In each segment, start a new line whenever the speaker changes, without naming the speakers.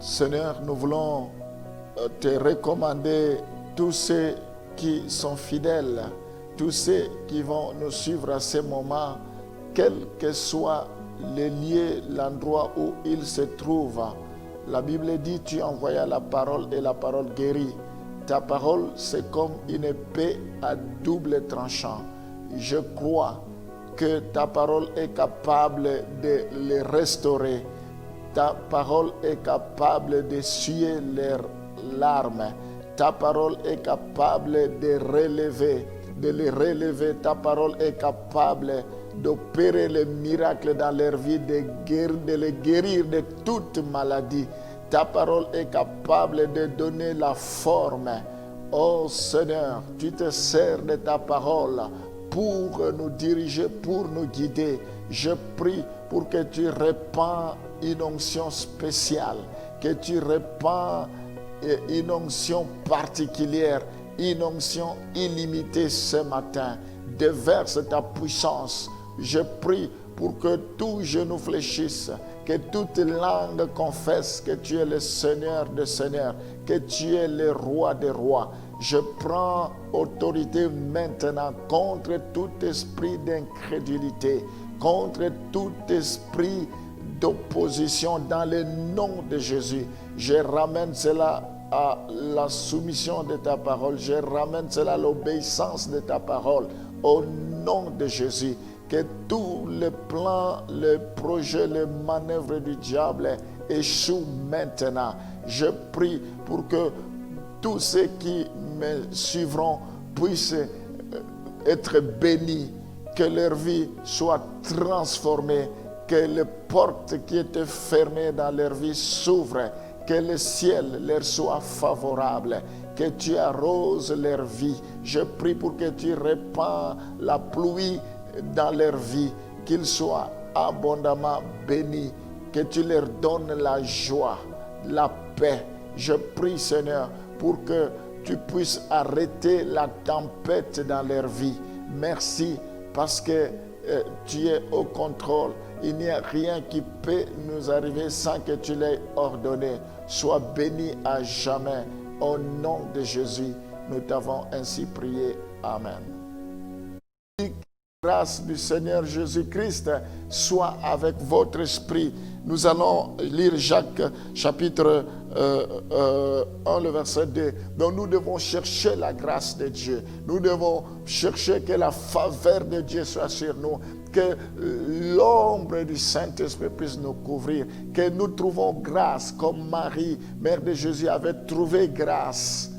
Seigneur, nous voulons te recommander tous ceux qui sont fidèles, tous ceux qui vont nous suivre à ce moment, quel que soit le lieu, l'endroit où ils se trouvent. La Bible dit, tu envoyas la parole et la parole guérit. Ta parole, c'est comme une épée à double tranchant. Je crois que ta parole est capable de les restaurer. Ta parole est capable d'essuyer leurs larmes. Ta parole est capable de les relever. Ta parole est capable d'opérer les miracles dans leur vie, de les guérir de toute maladie. Ta parole est capable de donner la forme. Oh Seigneur, tu te sers de ta parole pour nous diriger, pour nous guider. Je prie pour que tu répands une onction spéciale, que tu répands une onction particulière, une onction illimitée ce matin. Déverse ta puissance. Je prie pour que tout genou fléchisse, que toute langue confesse que tu es le Seigneur des Seigneurs, que tu es le Roi des Rois. Je prends autorité maintenant contre tout esprit d'incrédulité, contre tout esprit d'opposition dans le nom de Jésus. Je ramène cela à la soumission de ta parole. Je ramène cela à l'obéissance de ta parole. Au nom de Jésus, que tous les plans, les projets, les manœuvres du diable échouent maintenant. Je prie pour que tous ceux qui me suivront puissent être bénis, que leur vie soit transformée, que les portes qui étaient fermées dans leur vie s'ouvrent, que le ciel leur soit favorable, que tu arroses leur vie. Je prie pour que tu répands la pluie dans leur vie, qu'ils soient abondamment bénis, que tu leur donnes la joie, la paix. Je prie, Seigneur, pour que tu puisses arrêter la tempête dans leur vie. Merci parce que tu es au contrôle. Il n'y a rien qui peut nous arriver sans que tu l'aies ordonné. Sois béni à jamais. Au nom de Jésus, nous t'avons ainsi prié. Amen. Grâce du Seigneur Jésus-Christ soit avec votre esprit. Nous allons lire Jacques chapitre 1, le verset 2. Donc nous devons chercher la grâce de Dieu. Nous devons chercher que la faveur de Dieu soit sur nous. Que l'ombre du Saint-Esprit puisse nous couvrir. Que nous trouvons grâce comme Marie, mère de Jésus, avait trouvé grâce.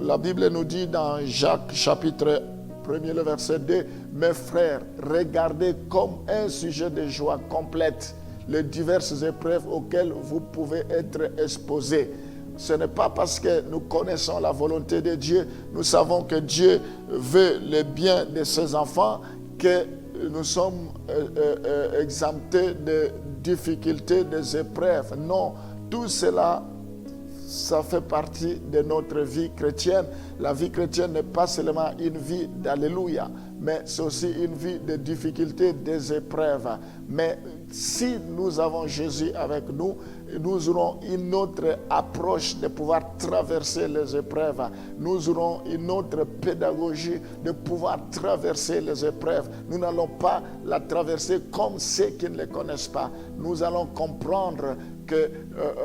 La Bible nous dit dans Jacques chapitre 1, le verset 2, mes frères, regardez comme un sujet de joie complète les diverses épreuves auxquelles vous pouvez être exposés. Ce n'est pas parce que nous connaissons la volonté de Dieu, nous savons que Dieu veut le bien de ses enfants, que nous sommes exemptés de difficultés, des épreuves. Non, tout cela, ça fait partie de notre vie chrétienne. La vie chrétienne n'est pas seulement une vie d'alléluia, mais c'est aussi une vie de difficultés, des épreuves. Mais si nous avons Jésus avec nous, nous aurons une autre approche de pouvoir traverser les épreuves. Nous aurons une autre pédagogie de pouvoir traverser les épreuves. Nous n'allons pas la traverser comme ceux qui ne les connaissent pas. Nous allons comprendre que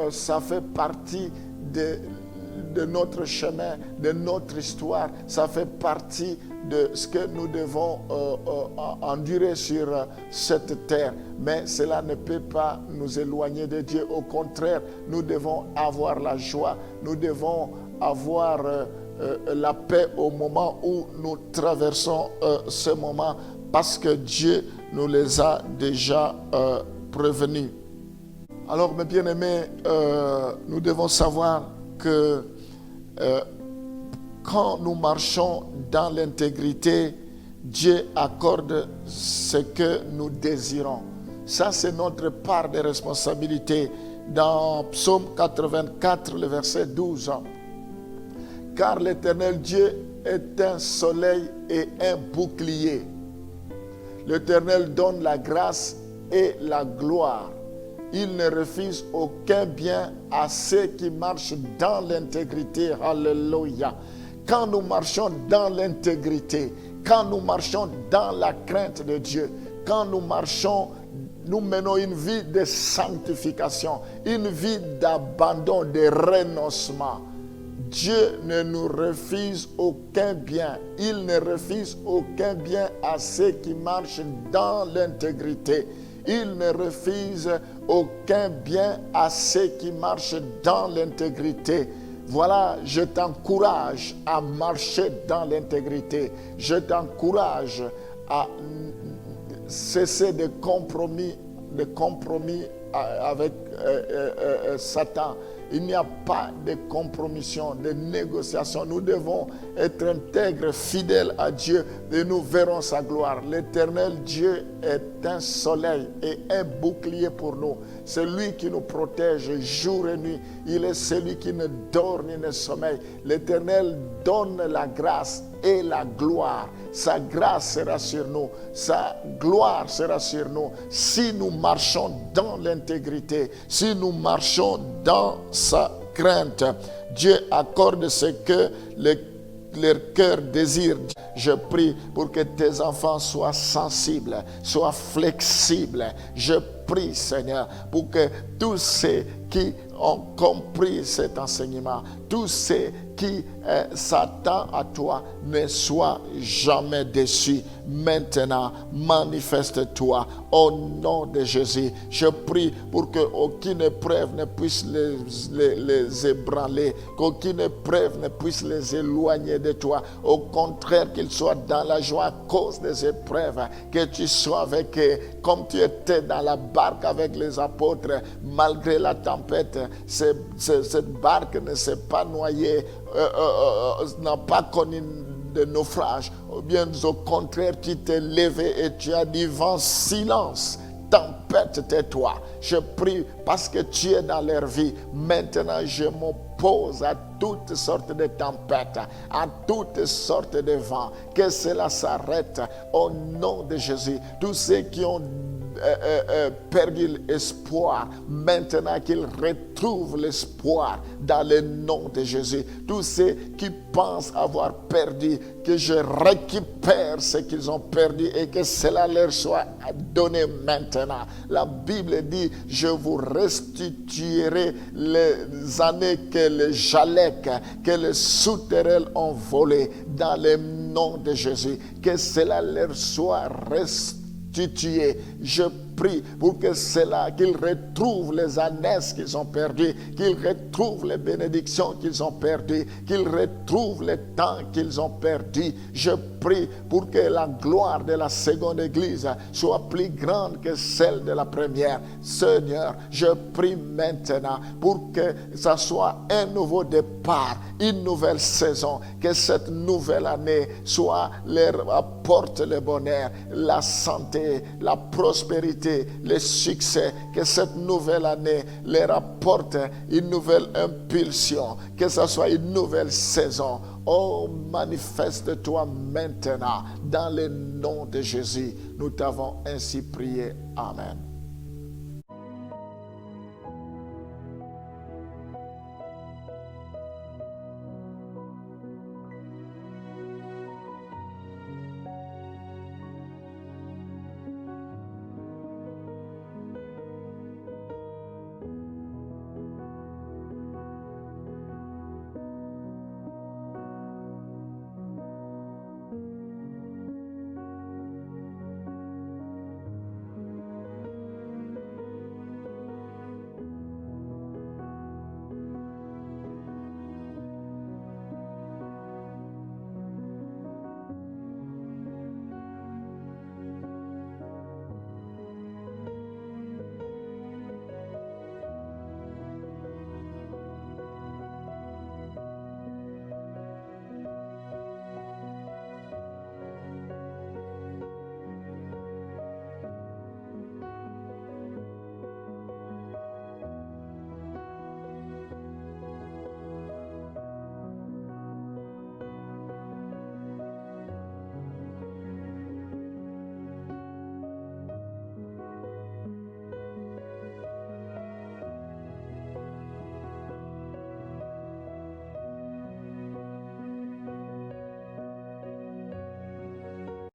ça fait partie de notre chemin, de notre histoire. Ça fait partie de ce que nous devons endurer sur cette terre. Mais cela ne peut pas nous éloigner de Dieu. Au contraire, nous devons avoir la joie. Nous devons avoir la paix au moment où nous traversons ce moment, parce que Dieu nous les a déjà prévenus. Alors, mes bien-aimés, nous devons savoir que quand nous marchons dans l'intégrité, Dieu accorde ce que nous désirons. Ça, c'est notre part de responsabilité. Dans Psaume 84, le verset 12. Car l'Éternel Dieu est un soleil et un bouclier. L'Éternel donne la grâce et la gloire. Il ne refuse aucun bien à ceux qui marchent dans l'intégrité. Alléluia. Quand nous marchons dans l'intégrité, quand nous marchons dans la crainte de Dieu, quand nous marchons, nous menons une vie de sanctification, une vie d'abandon, de renoncement. Dieu ne nous refuse aucun bien. Il ne refuse aucun bien à ceux qui marchent dans l'intégrité. Il ne refuse aucun bien à ceux qui marchent dans l'intégrité. Voilà, je t'encourage à marcher dans l'intégrité. Je t'encourage à cesser de compromis avec Satan. Il n'y a pas de compromission, de négociation. Nous devons être intègres, fidèles à Dieu et nous verrons sa gloire. L'Éternel Dieu est un soleil et un bouclier pour nous. C'est lui qui nous protège jour et nuit. Il est celui qui ne dort ni ne sommeille. L'Éternel donne la grâce et la gloire. Sa grâce sera sur nous. Sa gloire sera sur nous. Si nous marchons dans l'intégrité, si nous marchons dans sa crainte, Dieu accorde ce que leur cœur désire. Je prie pour que tes enfants soient sensibles, soient flexibles. Je prie, Seigneur, pour que tous ceux qui ont compris cet enseignement, tous ceux qui s'attendent à toi ne soient jamais déçus. Maintenant, manifeste-toi au nom de Jésus. Je prie pour qu'aucune épreuve ne puisse les ébranler, qu'aucune épreuve ne puisse les éloigner de toi. Au contraire, qu'ils soient dans la joie à cause des épreuves, que tu sois avec eux, comme tu étais dans la barque avec les apôtres, malgré la tempête. Cette barque ne s'est pas noyée, n'a pas connu de naufrage. Ou bien au contraire, tu t'es levé et tu as dit vent, silence, tempête, tais-toi. Je prie parce que tu es dans leur vie. Maintenant, je m'oppose à toutes sortes de tempêtes, à toutes sortes de vents. Que cela s'arrête au nom de Jésus. Tous ceux qui ont perdu l'espoir, maintenant qu'ils retrouvent l'espoir dans le nom de Jésus. Tous ceux qui pensent avoir perdu, que je récupère ce qu'ils ont perdu et que cela leur soit donné maintenant. La Bible dit, je vous restituerai les années que les Jalek, que les souterrains ont volé dans le nom de Jésus. Que cela leur soit restitué. Je prie pour que cela, qu'ils retrouvent les années qu'ils ont perdues, qu'ils retrouvent les bénédictions qu'ils ont perdues, qu'ils retrouvent le temps qu'ils ont perdu. Je prie pour que la gloire de la seconde église soit plus grande que celle de la première. Seigneur, je prie maintenant pour que ça soit un nouveau départ, une nouvelle saison, que cette nouvelle année leur apporte le bonheur, la santé, la prospérité, le succès, que cette nouvelle année leur apporte une nouvelle impulsion, que ce soit une nouvelle saison. Oh, manifeste-toi maintenant dans le nom de Jésus. Nous t'avons ainsi prié. Amen.